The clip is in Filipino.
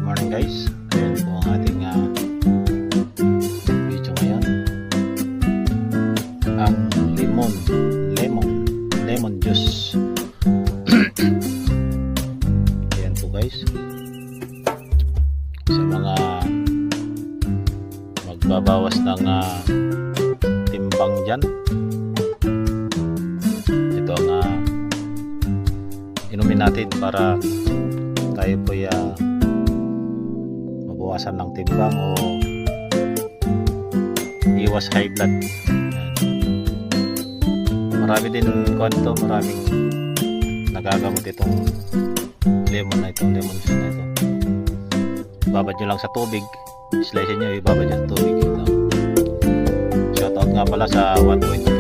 morning guys. Ayan po ang ating video ngayon. Ang lemon juice. Ayan po guys. Sa mga magbabawas ng timbang dyan, ito ang inumin natin para tayo po mabawasan ng timbang o iwas high blood. Marami din maraming nagagamot itong lemon juice na ito. Ibabad nyo lang sa tubig, slice nyo, ibabad nyo sa tubig. Shoutout nga pala sa 1.5